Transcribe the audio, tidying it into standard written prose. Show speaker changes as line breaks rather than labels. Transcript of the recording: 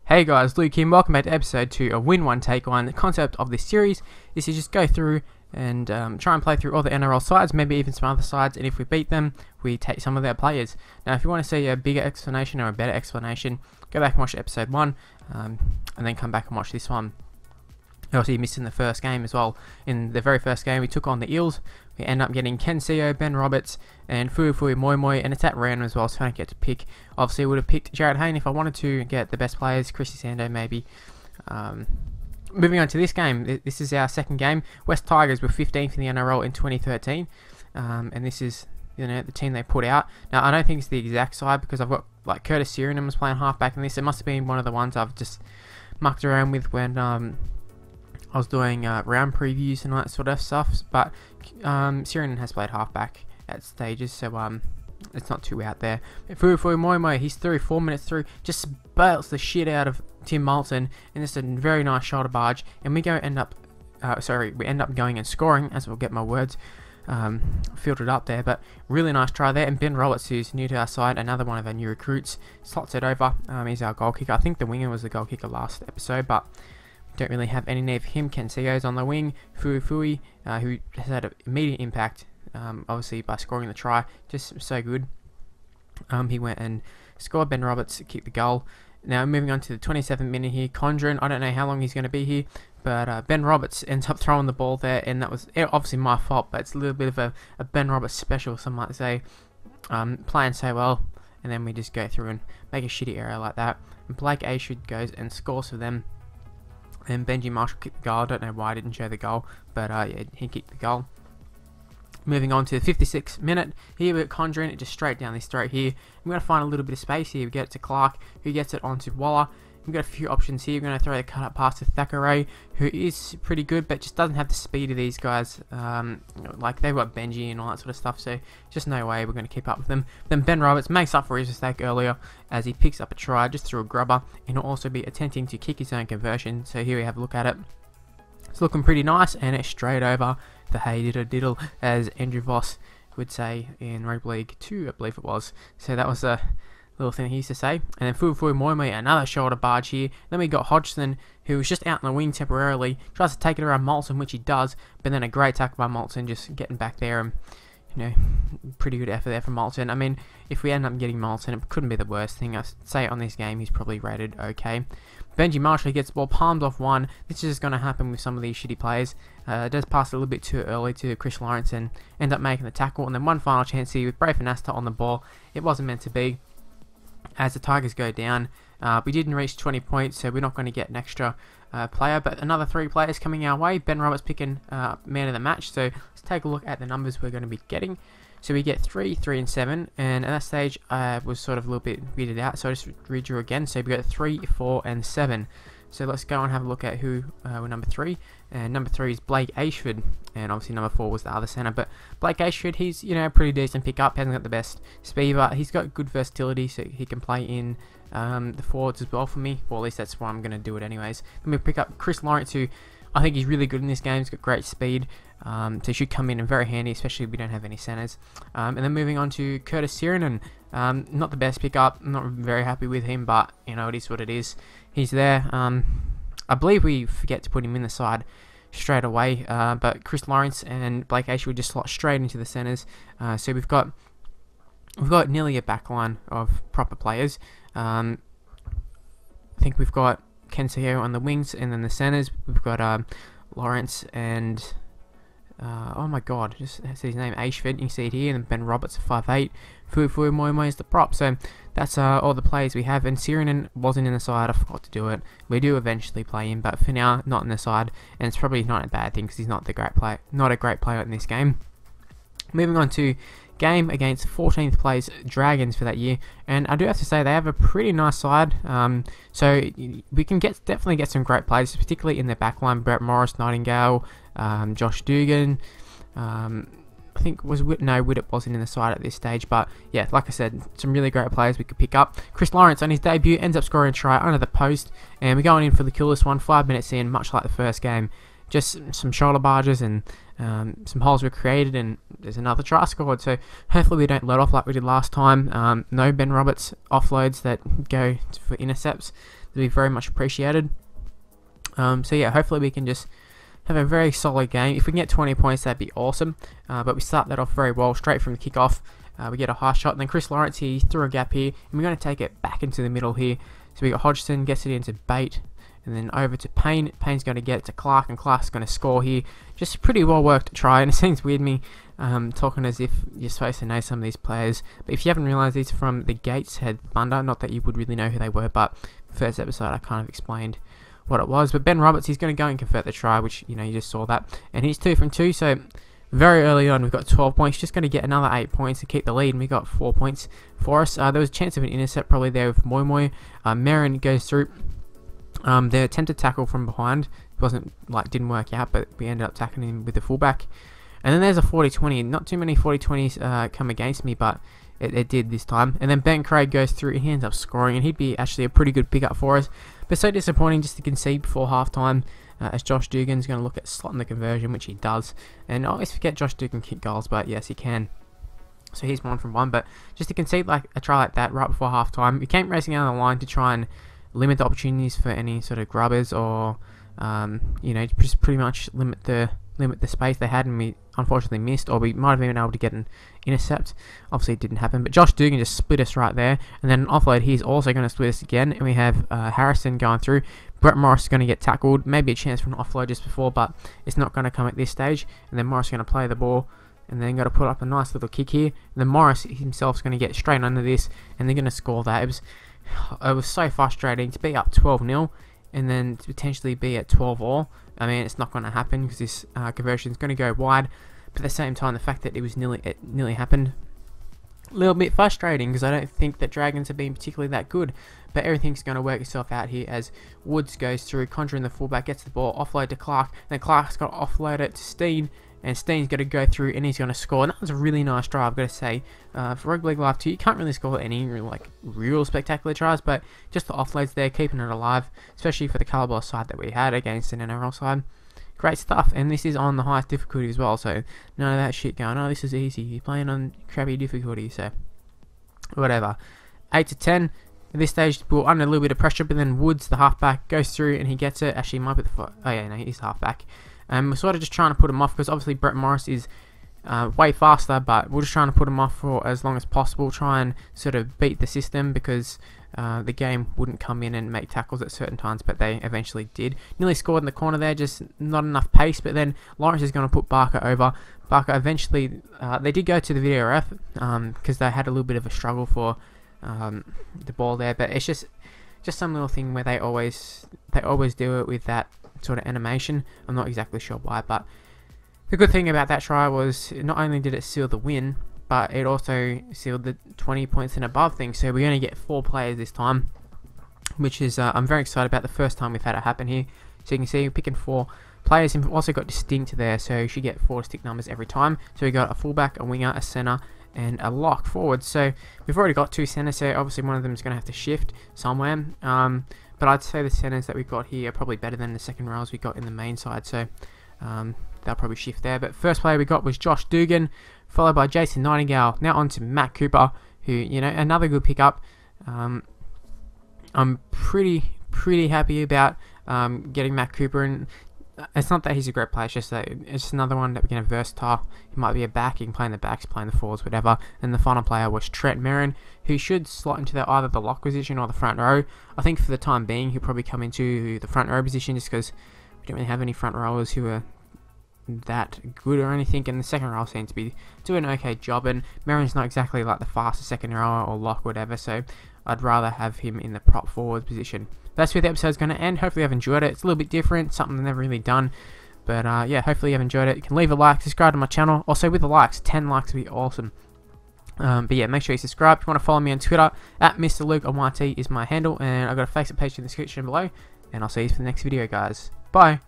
Hey guys, Luke here, welcome back to episode 2 of Win 1 Take 1. The concept of this series is to just go through and try and play through all the NRL sides, maybe even some other sides, and if we beat them, we take some of their players. Now if you want to see a bigger explanation or a better explanation, go back and watch episode 1, and then come back and watch this one. Obviously you missed in the first game as well. In the very first game we took on the Eels. We end up getting Ken Seo, Ben Roberts and Fuifui Moi Moi, and it's at random as well, so I don't get to pick. Obviously I would have picked Jared Hayne if I wanted to get the best players, Chrissy Sando maybe. Moving on to this game, this is our second game. West Tigers were 15th in the NRL in 2013, and this is the team they put out. Now I don't think it's the exact side because I've got like Curtis Sirenan was playing halfback in this. It must have been one of the ones I've just mucked around with when I was doing round previews and all that sort of stuff, but Sirenan has played halfback at stages, so it's not too out there. Fuifui Moi Moi, he's through 4 minutes through, just belts the shit out of Tim Moulton, and it's a very nice shoulder barge, and we end up going and scoring, as we'll get my words filtered up there, but really nice try there. And Ben Roberts, who's new to our side, another one of our new recruits, slots it over. He's our goal kicker. I think the winger was the goal kicker last episode, but don't really have any need for him. Ken Seo's on the wing. Fuifui, who has had an immediate impact, obviously by scoring the try, just so good. He went and scored. Ben Roberts kicked the goal. Now moving on to the 27th minute here, Condren, I don't know how long he's going to be here, but Ben Roberts ends up throwing the ball there, and that was obviously my fault, but it's a little bit of a Ben Roberts special, some might say. Playing so well, and then we just go through and make a shitty error like that. And Blake Ashford goes and scores for them. And Benji Marshall kicked the goal. I don't know why I didn't show the goal, but yeah, he kicked the goal. Moving on to the 56th minute, here we're conjuring it just straight down this throat here. We're going to find a little bit of space here. We get it to Clark, who gets it onto Waller. We've got a few options here. We're going to throw the cut up pass to Thackeray, who is pretty good, but just doesn't have the speed of these guys. Like they've got Benji and all that sort of stuff, so just no way we're going to keep up with them. Then Ben Roberts makes up for his mistake earlier as he picks up a try just through a grubber, and he'll also be attempting to kick his own conversion. So here we have a look at it. It's looking pretty nice, and it's straight over the hey diddle diddle, as Andrew Voss would say in Rugby League 2, I believe it was. So that was a little thing he used to say. And then Fuifui Moi Moi, another shoulder barge here. Then we got Hodgson, who was just out in the wing temporarily, tries to take it around Moulton, which he does, but then a great tackle by Moulton, just getting back there, and pretty good effort there from Moulton. I mean, if we end up getting Moulton, it couldn't be the worst thing. I'd say on this game he's probably rated okay. Benji Marshall gets the ball palmed off one. This is going to happen with some of these shitty players. It does pass a little bit too early to Chris Lawrence and end up making the tackle. And then one final chance here with Braith and Asta on the ball. It wasn't meant to be, as the Tigers go down. We didn't reach 20 points, so we're not going to get an extra player, but another 3 players coming our way. Ben Roberts picking man of the match, so let's take a look at the numbers we're going to be getting. So we get 3, 3 and 7, and at that stage I was sort of a little bit weirded out, so I just redrew again. So we got 3, 4 and 7. So let's go and have a look at who were number 3. And number 3 is Blake Ashford, and obviously number 4 was the other centre. But Blake Ashford, he's a pretty decent pickup. Hasn't got the best speed, but he's got good versatility, so he can play in the forwards as well for me. Well, at least that's why I'm going to do it anyways. Then we pick up Chris Lawrence, who I think he's really good in this game. He's got great speed, so he should come in and very handy, especially if we don't have any centres. And then moving on to Curtis Sirenan, not the best pickup. I'm not very happy with him, but it is what it is. He's there. I believe we forget to put him in the side straight away, but Chris Lawrence and Blake Ashwood just slot straight into the centres. So we've got nearly a backline of proper players. I think we've got Ken Seo on the wings, and then the centres we've got Lawrence and oh my god, just see his name, Ashford, you can see it here, and Ben Roberts 5'8", Fuifui Moi Moi is the prop. So that's all the players we have, and Sirenan wasn't in the side. I forgot to do it. We do eventually play him, but for now not in the side, and it's probably not a bad thing because he's not a great player in this game. Moving on to game against 14th place Dragons for that year, and I do have to say they have a pretty nice side, so we can definitely get some great players, particularly in their backline. Brett Morris, Nightingale, Josh Dugan, I think Widdop wasn't in the side at this stage, but yeah, like I said, some really great players we could pick up. Chris Lawrence on his debut ends up scoring a try under the post, and we're going in for the kill this one, 5 minutes in, much like the first game. Just some shoulder barges and some holes were created, and there's another try scored. So hopefully we don't let off like we did last time. No Ben Roberts offloads that go for intercepts. that'd be very much appreciated. So yeah, hopefully we can just have a very solid game. If we can get 20 points, that'd be awesome. But we start that off very well, straight from the kickoff. We get a high shot, and then Chris Lawrence, he threw a gap here, and we're going to take it back into the middle here. So we got Hodgson, gets it into Bate, and then over to Payne. Payne's going to get it to Clark, and Clark's going to score here. Just a pretty well worked try, and it seems weird me talking as if you're supposed to know some of these players. But if you haven't realised, these are from the Gateshead Thunder. Not that you would really know who they were, but first episode I kind of explained what it was. But Ben Roberts, he's going to go and convert the try, which, you know, you just saw that. And he's 2 from 2, so very early on we've got 12 points. Just going to get another 8 points to keep the lead, and we got 4 points for us. There was a chance of an intercept probably there with Moi Moi. Marin goes through. The attempted tackle from behind didn't work out, but we ended up tackling him with the fullback. And then there's a 40-20. Not too many 40-20s come against me, but it did this time. And then Ben Craig goes through, and he ends up scoring, and he'd be actually a pretty good pickup for us. But so disappointing just to concede before halftime, as Josh Dugan's going to look at slotting the conversion, which he does. And I always forget Josh Dugan kick goals, but yes, he can. So he's 1 from 1. But just to concede like a try like that right before halftime, we came racing out of the line to try and limit the opportunities for any sort of grubbers, or you know, just pretty much limit the space they had, and we unfortunately missed, or we might have been able to get an intercept. Obviously it didn't happen, but Josh Dugan just split us right there, and then an offload, he's also going to split us again, and we have Harrison going through. Brett Morris is going to get tackled, maybe a chance for an offload just before, but it's not going to come at this stage. And then Morris is going to play the ball, and then got to put up a nice little kick here. And then Morris himself is going to get straight under this, and they're going to score that. It was so frustrating to be up 12-0 and then to potentially be at 12-all. I mean, it's not going to happen because this conversion is going to go wide. But at the same time, the fact that it nearly happened, a little bit frustrating, because I don't think that Dragons have been particularly that good. But everything's going to work itself out here as Woods goes through, conjuring the fullback, gets the ball, offload to Clark, and then Clark's got to offload it to Steen, and Steen's going to go through, and he's going to score. And that was a really nice try, I've got to say. For Rugby League Live 2, you can't really score any real spectacular tries, but just the offloads there, keeping it alive, especially for the caliber side that we had against an NRL side. Great stuff, and this is on the highest difficulty as well, so none of that shit going, oh, this is easy, you're playing on crappy difficulty, so whatever. 8 to 10. At this stage, we're under a little bit of pressure, but then Woods, the halfback, goes through and he gets it. Actually, he might be the foot. Oh yeah, no, he's the halfback. We're sort of just trying to put him off, because obviously Brett Morris is way faster, but we're just trying to put him off for as long as possible, try and sort of beat the system, because the game wouldn't come in and make tackles at certain times, but they eventually did. Nearly scored in the corner there, just not enough pace, but then Lawrence is going to put Barker over. Barker eventually, they did go to the video ref, because they had a little bit of a struggle for the ball there, but it's just some little thing where they always do it with that sort of animation. I'm not exactly sure why, but the good thing about that try was not only did it seal the win, but it also sealed the 20 points and above thing. So we're going to get 4 players this time, which is I'm very excited about. The first time we've had it happen here. So you can see we're picking 4 players, and we've also got distinct there, so you should get 4 stick numbers every time. So we got a fullback, a winger, a centre, and a lock forward. So we've already got 2 centres, so obviously one of them is going to have to shift somewhere. But I'd say the centres that we've got here are probably better than the second rows we got in the main side, so they'll probably shift there. But first player we got was Josh Dugan, followed by Jason Nightingale. Now on to Matt Cooper, who, you know, another good pickup. I'm pretty happy about getting Matt Cooper, and it's not that he's a great player, it's just that it's another one that we're going to versatile. He might be a back, he can play in the backs, play in the forwards, whatever. And the final player was Trent Merrin, who should slot into either the lock position or the front row. I think for the time being he'll probably come into the front row position, just because we don't really have any front rowers who are that good or anything, and the second row seems to be doing an okay job, and Merrin's not exactly like the fastest second rower or lock, whatever, so I'd rather have him in the prop forward position. That's where the episode's going to end. Hopefully you've enjoyed it. It's a little bit different, something I've never really done, but yeah, hopefully you've enjoyed it. You can leave a like, subscribe to my channel. Also with the likes, 10 likes would be awesome. But yeah, make sure you subscribe. If you want to follow me on Twitter, at Mr. Luke on YT is my handle, and I've got a Facebook page in the description below, and I'll see you for the next video, guys. Bye.